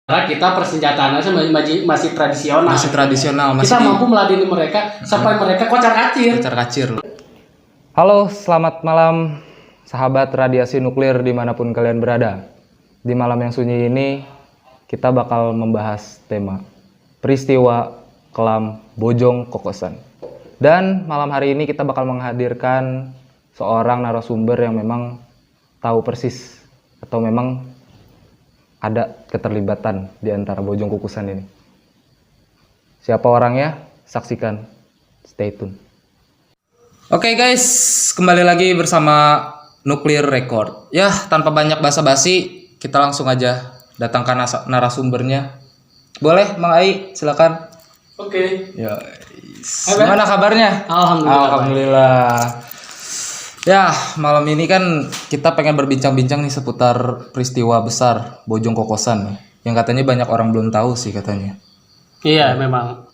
Karena kita persenjataannya masih tradisional. Masih tradisional. Kita mampu meladeni mereka sampai mereka kocar-kacir. Halo, selamat malam sahabat radiasi nuklir dimanapun kalian berada. Di malam yang sunyi ini kita bakal membahas tema peristiwa kelam Bojong Kokosan. Dan malam hari ini kita bakal menghadirkan seorang narasumber yang memang tahu persis atau memang ada keterlibatan di antara Bojong Kokosan ini. Siapa orangnya? Saksikan. Stay tune. Oke guys, kembali lagi bersama Nuklir Record. Ya, tanpa banyak basa-basi, kita langsung aja datangkan narasumbernya. Boleh, Mang Ai, silakan. Oke. Ya, gimana kabarnya? Alhamdulillah. Ya, malam ini kan kita pengen berbincang-bincang nih seputar peristiwa besar Bojong Kokosan yang katanya banyak orang belum tahu sih katanya. Iya, memang.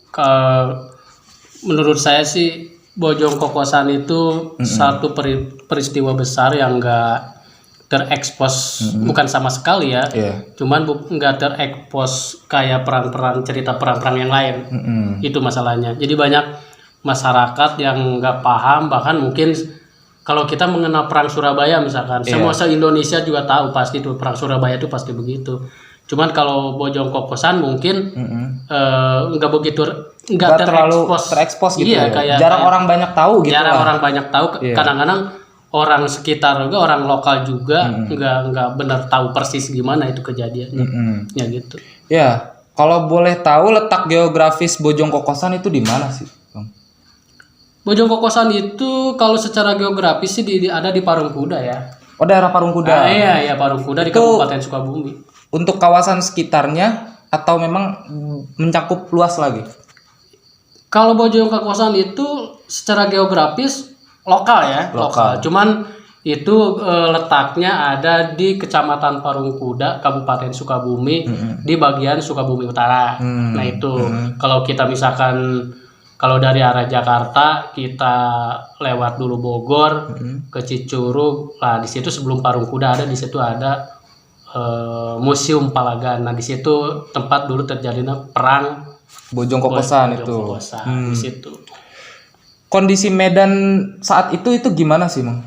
Menurut saya sih Bojong Kokosan itu satu peristiwa besar yang enggak terekspos, bukan sama sekali ya. Cuman enggak terekspos kayak perang-perang, cerita perang-perang yang lain. Itu masalahnya. Jadi banyak masyarakat yang enggak paham, bahkan mungkin kalau kita mengenal perang Surabaya misalkan, semua se-Indonesia juga tahu pasti itu perang Surabaya itu pasti begitu. Cuman kalau Bojong Kokosan mungkin nggak begitu, nggak terekspos gitu. Iya, ya. Jarang orang banyak tahu gitu. Orang banyak tahu. Kadang-kadang orang sekitar juga, orang lokal juga nggak benar tahu persis gimana itu kejadiannya. Ya gitu. Ya, kalau boleh tahu letak geografis Bojong Kokosan itu di mana sih, Bang? Bojong Kokosan itu kalau secara geografis sih ada di Parungkuda ya. Oh, daerah Parungkuda. Iya, Parungkuda di Kabupaten Sukabumi. Untuk kawasan sekitarnya atau memang mencakup luas lagi? Kalau Bojong Kokosan itu secara geografis lokal ya, lokal. Cuman itu letaknya ada di Kecamatan Parungkuda, Kabupaten Sukabumi, di bagian Sukabumi Utara. Nah itu kalau kita misalkan kalau dari arah Jakarta kita lewat dulu Bogor ke Cicurug, nah di situ sebelum Parungkuda ada, di situ ada Museum Palagan. Nah di situ tempat dulu terjadinya perang Bojong Kokosan itu. Di situ. Kondisi Medan saat itu gimana sih, Mang?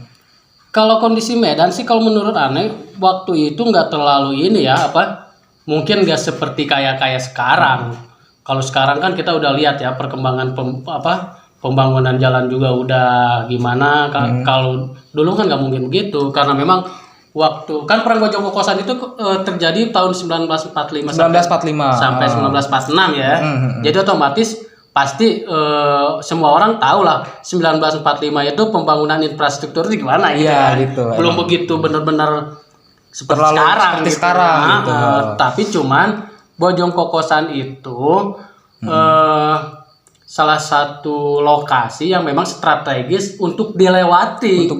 Kalau kondisi Medan sih kalau menurut aneh waktu itu nggak terlalu ini ya mungkin nggak seperti kayak sekarang. Kalau sekarang kan kita udah lihat ya perkembangan pembangunan jalan juga udah gimana. Kalau dulu kan nggak mungkin begitu karena memang waktu kan perang Bojong Kokosan itu terjadi tahun 1945 sampai 1946 ya. Jadi otomatis pasti semua orang tahu lah 1945 itu pembangunan infrastruktur itu gimana gitu. Belum begitu benar-benar seperti sekarang gitu. Tapi cuman Bojong Kokosan itu salah satu lokasi yang memang strategis untuk dilewati.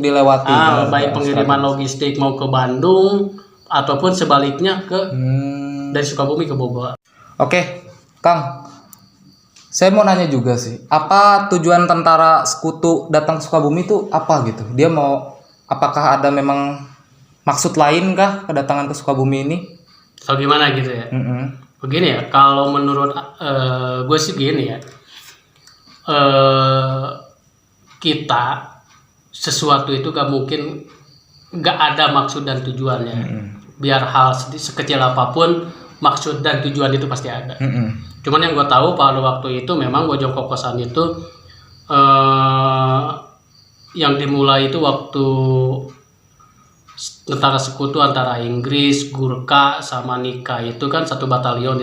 Baik pengiriman logistik mau ke Bandung ataupun sebaliknya dari Sukabumi ke Bogor. Oke, Kang. Saya mau nanya juga sih, apa tujuan tentara sekutu datang ke Sukabumi itu apa gitu? Dia apakah ada memang maksud lain kah kedatangan ke Sukabumi ini? Atau gimana gitu ya? Begini ya, kalau menurut gue sih gini ya, kita sesuatu itu gak mungkin gak ada maksud dan tujuannya. Biar hal sekecil apapun, maksud dan tujuan itu pasti ada. Cuman yang gue tahu pada waktu itu memang Bojong Kokosan itu yang dimulai itu waktu tentara sekutu antara Inggris, Gurkha sama Nika itu kan satu batalion.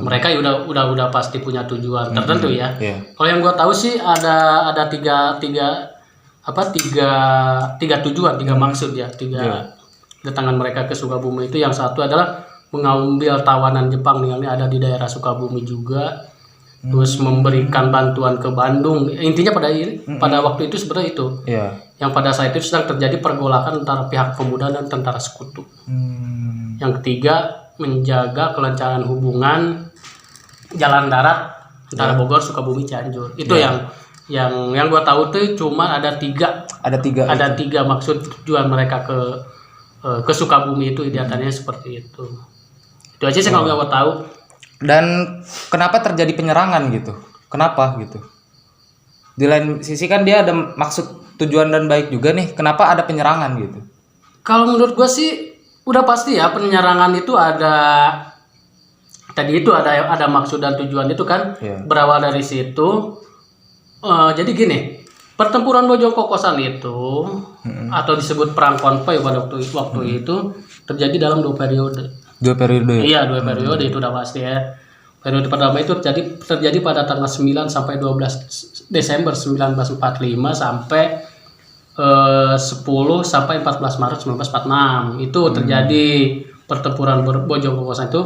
Mereka udah pasti punya tujuan tertentu ya. Kalau yang gue tahu sih ada tiga tujuan, tiga maksud ya, kedatangan mereka ke Sukabumi itu. Yang satu adalah mengambil tawanan Jepang yang ada di daerah Sukabumi juga, terus memberikan bantuan ke Bandung. Intinya pada waktu itu sebenarnya itu. Yang pada saat itu sedang terjadi pergolakan antara pihak pemuda dan tentara sekutu. Yang ketiga, menjaga kelancaran hubungan jalan darat antara Bogor, Sukabumi, Cianjur. Itu yang gue tahu tuh cuma ada tiga maksud tujuan mereka ke Sukabumi itu, diantaranya seperti itu. Itu aja sih kalau nggak tahu. Dan kenapa terjadi penyerangan gitu? Kenapa gitu? Di lain sisi kan dia ada maksud, tujuan dan baik juga nih. Kenapa ada penyerangan gitu? Kalau menurut gua sih udah pasti ya, penyerangan itu ada, tadi itu ada maksud dan tujuan itu kan. Iya. Berawal dari situ. Jadi gini, pertempuran Bojong Kokosan itu atau disebut perang konvoy pada waktu itu terjadi dalam 2 periode. 2 periode. Iya, 2 periode itu udah pasti ya. Periode pertama itu terjadi pada tanggal 9 sampai 12 Desember 1945 sampai 10 sampai 14 Maret 1946. Itu terjadi pertempuran Bojong Kokosan itu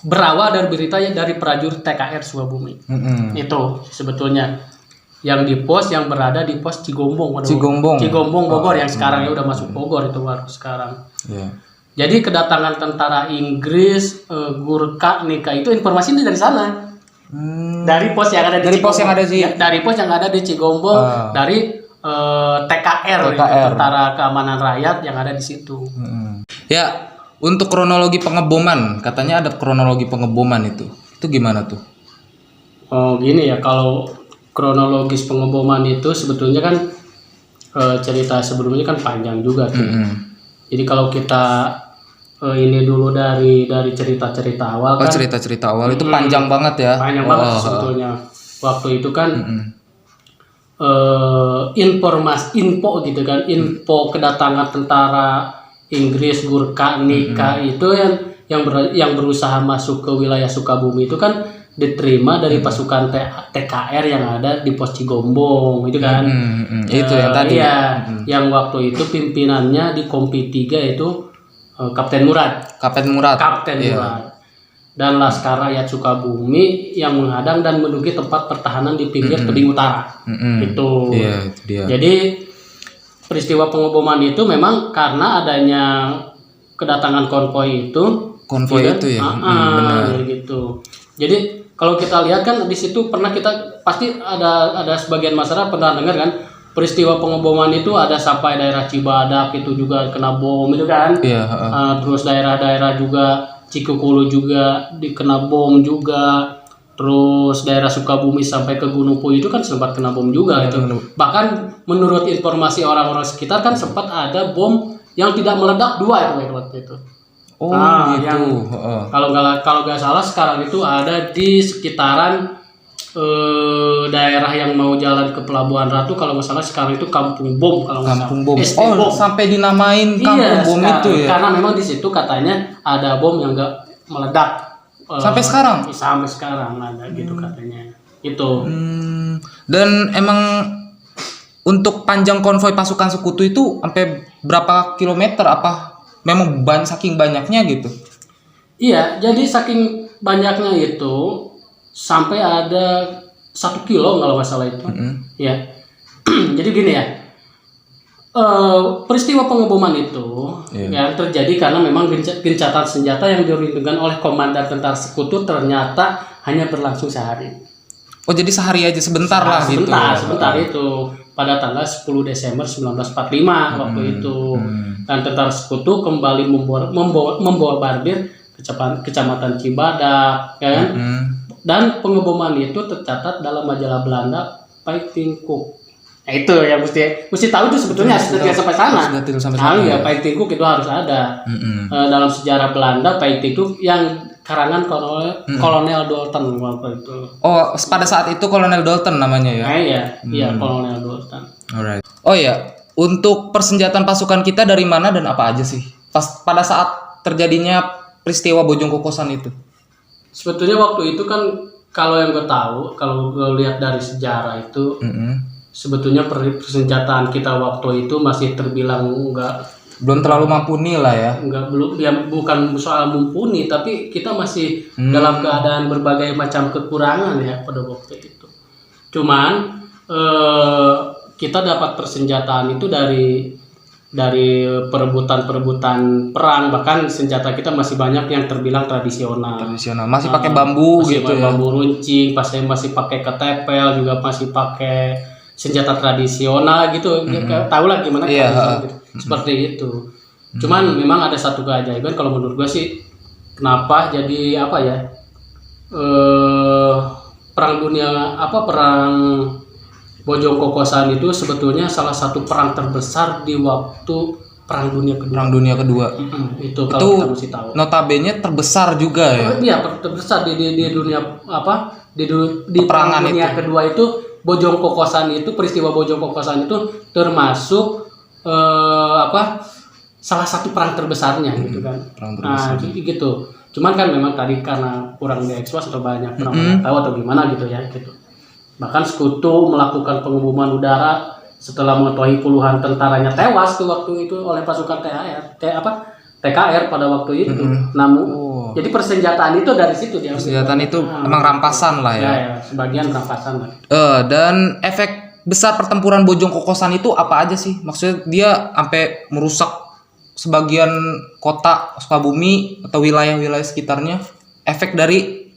berawal dari berita dari prajurit TKR Sukabumi. Itu sebetulnya yang berada di pos Cigombong. Cigombong Bogor yang sekarang ya udah masuk Bogor itu baru sekarang. Yeah. Jadi kedatangan tentara Inggris, Gurkha, Nika itu informasi ini dari sana. Dari pos yang ada di Cigombong. Dari pos yang ada di Cigombong, dari TKR. Itu, tentara keamanan rakyat yang ada di situ. Ya, untuk kronologi pengeboman, katanya ada kronologi pengeboman itu. Itu gimana tuh? Oh, gini ya, kalau kronologis pengeboman itu sebetulnya kan cerita sebelumnya kan panjang juga tuh. Jadi kalau kita ini dulu dari cerita-cerita awal kan. Cerita-cerita awal itu panjang banget ya. Panjang banget sebetulnya. Waktu itu kan info gitu kan, info kedatangan tentara Inggris, Gurkha, Nika itu yang berusaha masuk ke wilayah Sukabumi itu kan diterima dari pasukan TKR yang ada di pos Cigombong itu kan. Itu yang tadi. Iya, yang waktu itu pimpinannya di Kompi 3 itu Kapten Murad. Murad. Dan Laskar Rakyat Sukabumi yang menghadang dan menduduki tempat pertahanan di pinggir tebing utara. Itu. Iya, itu dia. Jadi peristiwa pengeboman itu memang karena adanya kedatangan konvoy itu. Konvoy itu ya. Benar gitu. Jadi kalau kita lihat kan di situ pernah kita pasti ada sebagian masyarakat pernah dengar kan peristiwa pengeboman itu ada sampai daerah Cibadak itu juga kena bom itu kan. Iya. Terus daerah-daerah juga Cikukulu juga dikena bom juga. Terus daerah Sukabumi sampai ke Gunung Puyuh itu kan sempat kena bom juga itu. Bahkan menurut informasi orang-orang sekitar kan sempat ada bom yang tidak meledak 2 itu waktu itu. Oh gitu. Kalau nggak salah sekarang itu ada di sekitaran daerah yang mau jalan ke Pelabuhan Ratu, kalau nggak salah sekarang itu Kampung Bom kalau nggak salah. Bom. Bom. Sampai dinamain Kampung Bom sekarang, itu ya. Karena memang di situ katanya ada bom yang nggak meledak. Sampai sekarang? Sampai sekarang ada gitu katanya. Itu. Dan emang untuk panjang konvoy pasukan sekutu itu sampai berapa kilometer? Apa memang saking banyaknya gitu? Iya, jadi saking banyaknya itu sampai ada 1 kilo kalau nggak salah itu. Ya. Jadi gini ya. Peristiwa pengeboman itu yang terjadi karena memang gencatan senjata yang dirindukan oleh komandan tentara sekutu ternyata hanya berlangsung sehari. Oh, jadi sehari aja sebentar gitu. Sebentar itu pada tanggal 10 Desember 1945 waktu itu. Dan tentara sekutu kembali membombardir kecamatan Cibadak, ya kan? Dan pengeboman itu tercatat dalam majalah Belanda Fighting Cook. Nah, itu yang mesti tahu itu sebetulnya sudah sampai sana. Ya, Fighting Cook itu harus ada. Dalam sejarah Belanda Fighting Cook yang karangan Kolonel Dalton waktu itu. Oh, pada saat itu Kolonel Dalton namanya ya? Iya, Kolonel Dalton. Alright. Oh ya, untuk persenjataan pasukan kita dari mana dan apa aja sih? Pada saat terjadinya peristiwa Bojong Kokosan itu. Sebetulnya waktu itu kan kalau yang gue tahu, kalau gue lihat dari sejarah itu, sebetulnya persenjataan kita waktu itu masih terbilang belum terlalu mumpuni lah ya. Bukan soal mumpuni, tapi kita masih dalam keadaan berbagai macam kekurangan ya pada waktu itu. Cuman kita dapat persenjataan itu dari perebutan perang, bahkan senjata kita masih banyak yang terbilang tradisional. Masih pakai bambu gitu ya. Bambu runcing, masih pakai ketepel, juga masih pakai senjata tradisional gitu. Tahu lah gimana gitu. Seperti itu. Cuman memang ada satu keajaiban kalau menurut gue sih kenapa jadi apa ya? Perang dunia perang Bojong Kokosan itu sebetulnya salah satu perang terbesar di waktu Perang Dunia Kedua. Perang Dunia Kedua. Itu kalau kita mesti tahu. Notabene terbesar juga ya. Iya, terbesar di dunia di Perang Dunia Kedua itu Bojong Kokosan itu, peristiwa Bojong Kokosan itu termasuk salah satu perang terbesarnya gitu kan. Nah, gitu. Cuman kan memang tadi karena kurang diekspos atau banyak orang tahu atau gimana gitu ya gitu. Bahkan Sekutu melakukan pengeboman udara setelah mengetahui puluhan tentaranya tewas tuh waktu itu oleh pasukan TKR pada waktu itu. Namun jadi persenjataan itu dari situ dia. Persenjataan itu emang rampasan lah ya. Ya, sebagian rampasan lah. Dan efek besar pertempuran Bojong Kokosan itu apa aja sih? Maksudnya dia sampai merusak sebagian kota Sukabumi atau wilayah-wilayah sekitarnya. Efek dari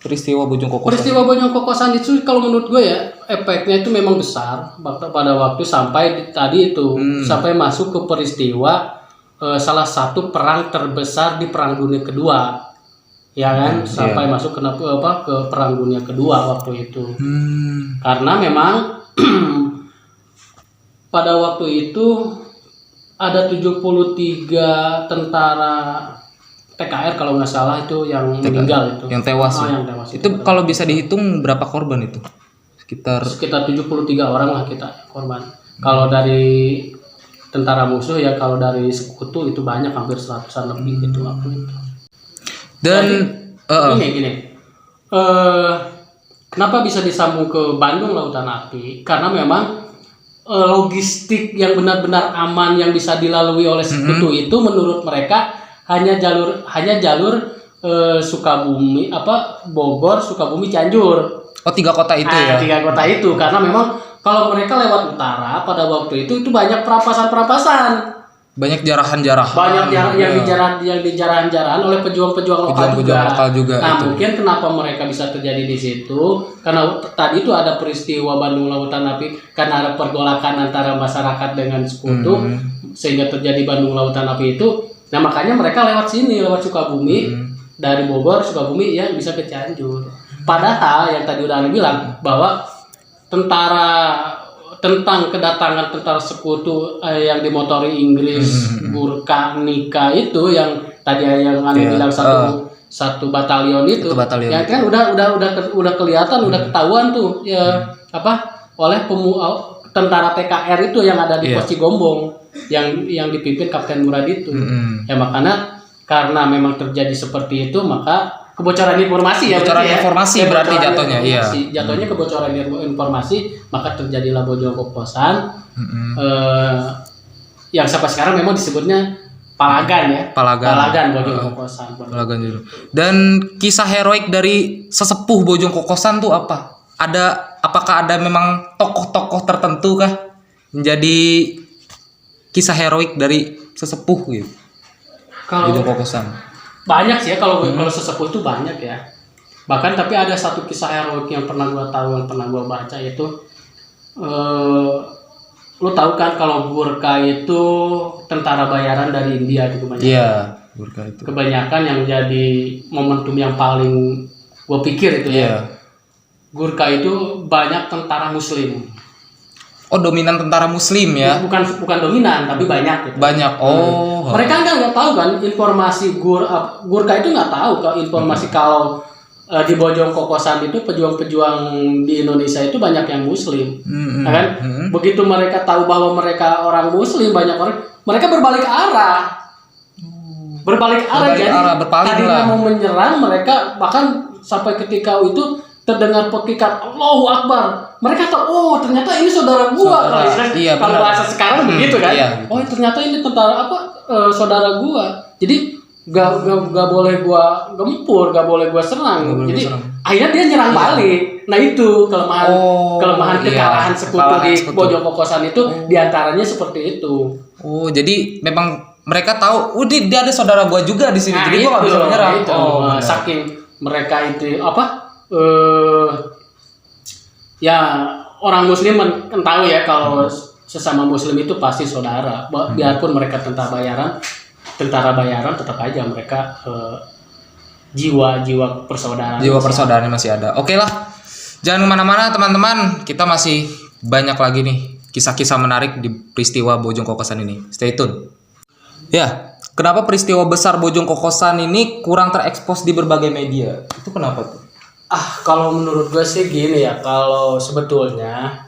peristiwa Bojong Kokosan. Peristiwa Bojong Kokosan itu kalau menurut gue ya efeknya itu memang besar pada waktu sampai tadi itu sampai masuk ke peristiwa salah satu perang terbesar di Perang Dunia Kedua, ya kan? Sampai masuk ke Perang Dunia Kedua waktu itu. Karena memang pada waktu itu ada 73 tentara TKR kalau nggak salah itu yang meninggal itu. Yang tewas. Yang tewas itu kalau bisa dihitung berapa korban itu? Sekitar 73 orang lah kita korban. Kalau dari tentara musuh ya, kalau dari Sekutu itu banyak, hampir 100-an lebih gitu waktu itu. Dan gini. Kenapa bisa disambung ke Bandung Lautan Api? Karena memang logistik yang benar-benar aman yang bisa dilalui oleh Sekutu itu menurut mereka hanya jalur Sukabumi Bogor, Sukabumi, Cianjur. Oh, 3 kota itu ya. 3 kota itu karena memang kalau mereka lewat utara pada waktu itu banyak perampasan. Banyak jarahan-jarahan. Banyak yang dijarahan oleh pejuang-pejuang lokal juga. Nah, mungkin kenapa mereka bisa terjadi di situ karena tadi itu ada peristiwa Bandung Lautan Api karena ada pergolakan antara masyarakat dengan Sekutu sehingga terjadi Bandung Lautan Api itu. Nah, makanya mereka lewat sini, lewat Sukabumi, dari Bogor, Sukabumi yang bisa ke Cianjur. Padahal yang tadi udah Anda bilang bahwa tentang kedatangan tentara Sekutu yang dimotori Inggris, Gurkha, Nika itu yang tadi yang Anda bilang satu batalion itu, ya kan udah kelihatan, udah ketahuan tuh ya oleh tentara TKR itu yang ada di Pos Cigombong yang dipimpin Kapten Murad itu. Ya makanya karena memang terjadi seperti itu maka kebocoran informasi berarti jatuhnya. Jatuhnya kebocoran informasi maka terjadilah Bojong Kokosan. Yang sampai sekarang memang disebutnya Palagan ya. Palagan Bojong Kokosan. Palagan juga. Dan kisah heroik dari sesepuh Bojong Kokosan tuh apa? Apakah ada memang tokoh-tokoh tertentu kah menjadi kisah heroik dari sesepuh gitu? Bojong Kokosan. Banyak sih ya kalau sesepuh itu banyak ya. Bahkan tapi ada satu kisah heroik yang pernah gua tahu, yang pernah gua baca itu lu tahu kan kalau Gurkha itu tentara bayaran dari India gitu banyak. Iya, Gurkha itu. Kebanyakan yang jadi momentum yang paling gua pikir itu ya. Gurkha itu banyak tentara muslim. Oh, dominan tentara muslim ya? Bukan dominan, tapi banyak gitu. Banyak. Oh. Mereka nggak tahu kan informasi Gurkha itu nggak tahu kalau informasi kalau di Bojong Kokosan itu pejuang-pejuang di Indonesia itu banyak yang muslim. Kan? Begitu mereka tahu bahwa mereka orang muslim, banyak orang mereka berbalik arah. Jadi tadinya mau menyerang mereka bahkan sampai ketika itu terdengar pekikat Allahu Akbar. Mereka tahu, ternyata ini saudara gua. Kalau bahasa sekarang begitu kan. Ternyata ini tentara saudara gua. Jadi gak boleh gua gempur, gak boleh gua serang. Jadi akhirnya dia nyerang balik. Nah itu kelemahan kekalahan Sekutu di Bojong Kokosan itu diantaranya seperti itu. Oh, jadi memang mereka tahu, dia ada saudara gua juga di sini. Jadi gua gak bisa menyerang. Saking mereka itu ya orang muslim kan tahu ya kalau sesama muslim itu pasti saudara biarpun mereka tentara bayaran tentara bayaran tetap aja mereka jiwa persaudaraan. Jiwa persaudaraan masih ada. Oke lah, jangan kemana-mana teman-teman. Kita masih banyak lagi nih kisah-kisah menarik di peristiwa Bojong Kokosan ini. Stay tune. Ya, kenapa peristiwa besar Bojong Kokosan ini kurang terekspos di berbagai media? Itu kenapa tuh? Kalau menurut gue sih gini ya, kalau sebetulnya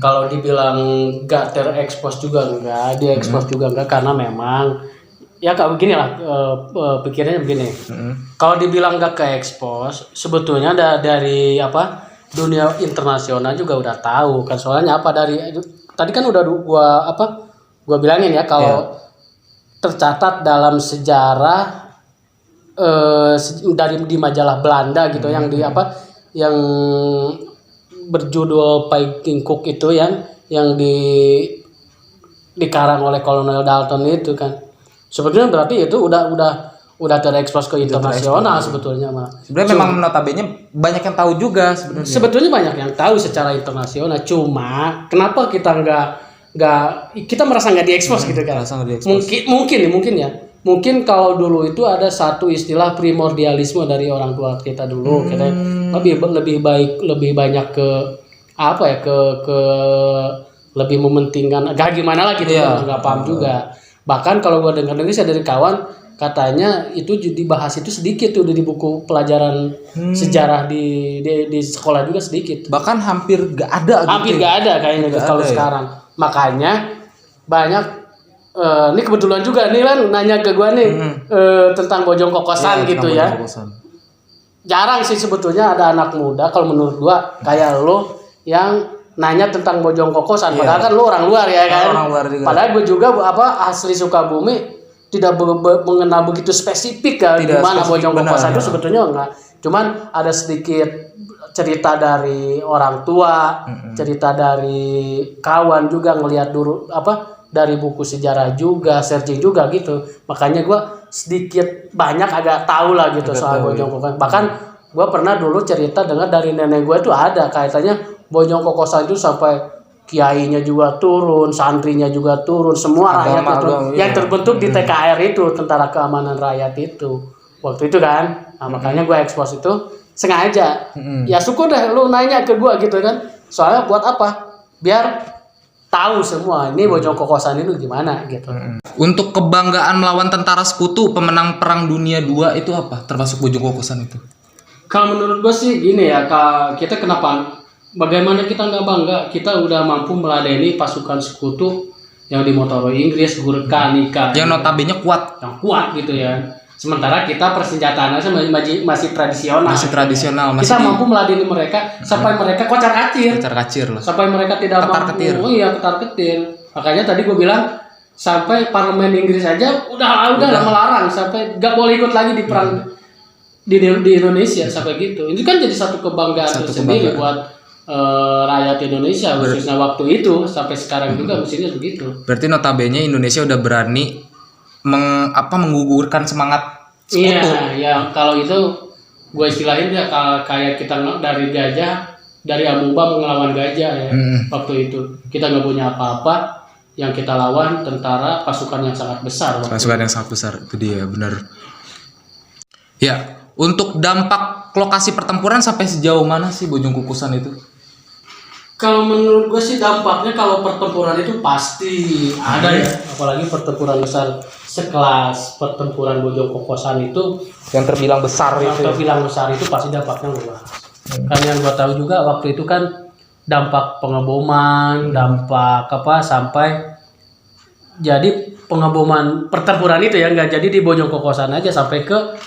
kalau dibilang gak terekspos juga enggak, diekspos juga enggak, karena memang ya kayak begini lah, pikirannya begini. Kalau dibilang gak keekspos, sebetulnya dari dunia internasional juga udah tahu kan, soalnya dari tadi kan udah gua bilangin ya, kalau tercatat dalam sejarah di majalah Belanda gitu, yang yang berjudul Viking Cook itu yang dikarang oleh Kolonel Dalton itu kan, sebetulnya berarti itu udah terekspos ke internasional sebetulnya mah. Sebenarnya memang notabene banyak yang tahu juga sebenarnya. Sebetulnya banyak yang tahu secara internasional, cuma kenapa kita kita merasa nggak diekspos gitu kan? Mungkin kalau dulu itu ada satu istilah primordialisme dari orang tua kita dulu, kita lebih banyak ke ke lebih mementingkan gimana lah gitu, nggak paham juga. Bahkan kalau gue dengar dari kawan, katanya itu dibahas itu sedikit tuh di buku pelajaran sejarah di sekolah juga sedikit. Bahkan hampir gak ada. Hampir gak ada kayaknya kalau sekarang. Makanya banyak. Ini kebetulan juga nih kan nanya ke gue nih tentang Bojong Kokosan gitu ya. Jarang sih sebetulnya ada anak muda kalau menurut gue kayak lo yang nanya tentang Bojong Kokosan. Padahal kan lo orang luar ya kan. Padahal gue juga asli Sukabumi, tidak mengenal begitu spesifik kan di mana Bojong Kokosan itu sebetulnya enggak. Cuman ada sedikit cerita dari orang tua, cerita dari kawan juga, ngelihat dulu dari buku sejarah juga, searching juga gitu. Makanya gue sedikit banyak agak tahu lah gitu soal Bojong Kokosan. Bahkan gue pernah dulu cerita dengar dari nenek gue tuh ada kaitannya Bojong Kokosan itu sampai kiainya juga turun, santrinya juga turun, semua rakyat itu yang terbentuk di TKR itu, Tentara Keamanan Rakyat itu. Waktu itu kan, makanya gue ekspos itu sengaja. Ya syukur deh lu nanya ke gue gitu kan. Soalnya buat apa? Biar tahu semua ini Bojong Kokosan itu gimana gitu. Untuk kebanggaan melawan tentara sekutu pemenang Perang Dunia II itu apa? Termasuk Bojong Kokosan itu? Kalau menurut gue sih gini ya, kita bagaimana kita nggak bangga? Kita udah mampu meladeni pasukan sekutu yang dimotori Inggris, Gurkha, Nika. Yang notabene kuat. Yang kuat gitu ya. Sementara kita persenjataannya masih tradisional. Kita mampu meladeni mereka sampai mereka kocar-kacir loh. Sampai mereka tidak mampu. Ketar-ketir. Makanya tadi gue bilang sampai parlemen Inggris aja udah melarang, sampai nggak boleh ikut lagi di perang di Indonesia sampai gitu. Ini kan jadi satu kebanggaan tersendiri buat rakyat Indonesia khususnya waktu itu, sampai sekarang juga mestinya begitu. Berarti notabene Indonesia udah berani menggugurkan semangat sekutu. Iya, kalau itu gue istilahin ya kayak kita dari amuba melawan gajah ya. Waktu itu kita nggak punya apa-apa, yang kita lawan tentara pasukan yang sangat besar. Yang sangat besar itu dia, benar. Ya, untuk dampak lokasi pertempuran sampai sejauh mana sih Bojong Kokosan itu? Kalau menurut gue sih dampaknya kalau pertempuran itu pasti ada ya, apalagi pertempuran besar sekelas pertempuran Bojong Kokosan itu yang terbilang besar itu pasti dampaknya luas. Kan yang gue tahu juga waktu itu kan dampak pengeboman, dampak sampai jadi pengeboman pertempuran itu ya nggak jadi di Bojong Kokosan aja, sampai ke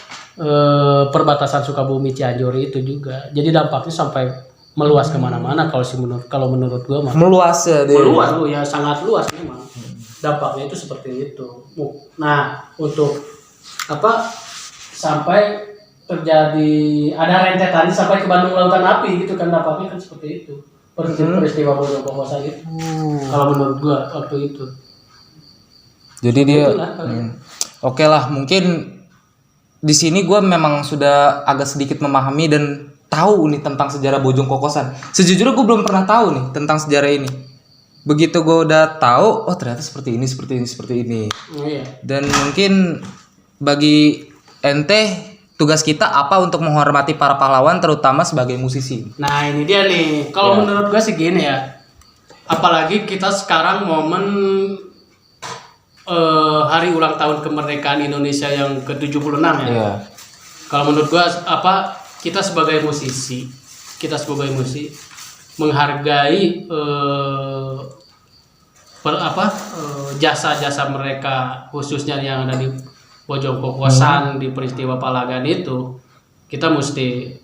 perbatasan Sukabumi Cianjur itu juga. Jadi dampaknya sampai meluas kemana-mana kalau menurut gue mah. Meluas ya sangat luas memang. Dampaknya itu seperti itu. Nah, untuk sampai terjadi ada rentetan sampai ke Bandung Lautan Api gitu kan, dampaknya kan seperti itu. Peristiwa Bojong Kokosan itu. Kalau menurut gue waktu itu. Jadi dia oke lah, mungkin di sini gue memang sudah agak sedikit memahami dan tahu nih tentang sejarah Bojong Kokosan. Sejujurnya gue belum pernah tahu nih tentang sejarah ini. begitu gue udah tahu, oh ternyata seperti ini, seperti ini, seperti ini. Iya. Dan mungkin bagi ente tugas kita apa untuk menghormati para pahlawan terutama sebagai musisi. Nah ini dia nih, kalau menurut gue sih gini ya, apalagi kita sekarang momen hari ulang tahun kemerdekaan Indonesia yang ke-76 ya. Iya. Kalau menurut gue kita sebagai musisi menghargai jasa-jasa mereka khususnya yang ada di Bojong Kokosan di peristiwa Palagan itu, kita mesti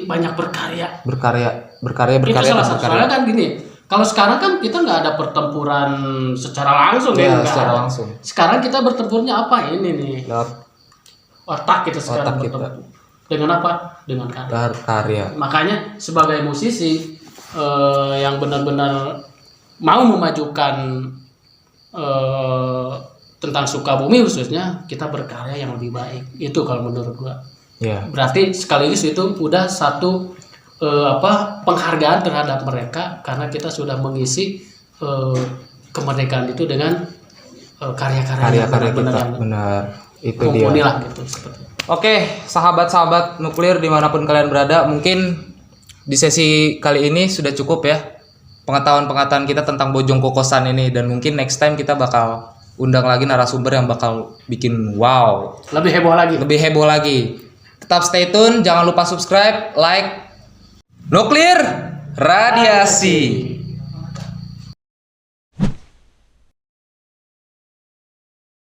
banyak berkarya. Itu soalnya kan gini, kalau sekarang kan kita nggak ada pertempuran secara langsung Iya, nggak secara ada. langsung. Sekarang kita bertempurnya apa ini nih? Lewat Otak kita sekarang otak kita. bertempur. Dengan apa? Dengan karya. karya. Makanya sebagai musisi yang benar-benar mau memajukan tentang Sukabumi khususnya, kita berkarya yang lebih baik. Itu kalau menurut gua. Iya. Berarti sekaligus itu udah satu penghargaan terhadap mereka karena kita sudah mengisi kemerdekaan itu dengan karya-karya Karya yang kita. Benar. Itu dia. mumpuni lah gitu seperti. Oke, sahabat-sahabat nuklir dimanapun kalian berada, mungkin di sesi kali ini sudah cukup ya pengetahuan-pengetahuan kita tentang Bojong Kokosan ini, dan mungkin next time kita bakal undang lagi narasumber yang bakal bikin wow, Lebih heboh lagi. Tetap stay tune, jangan lupa subscribe, like. Nuklir Radiasi.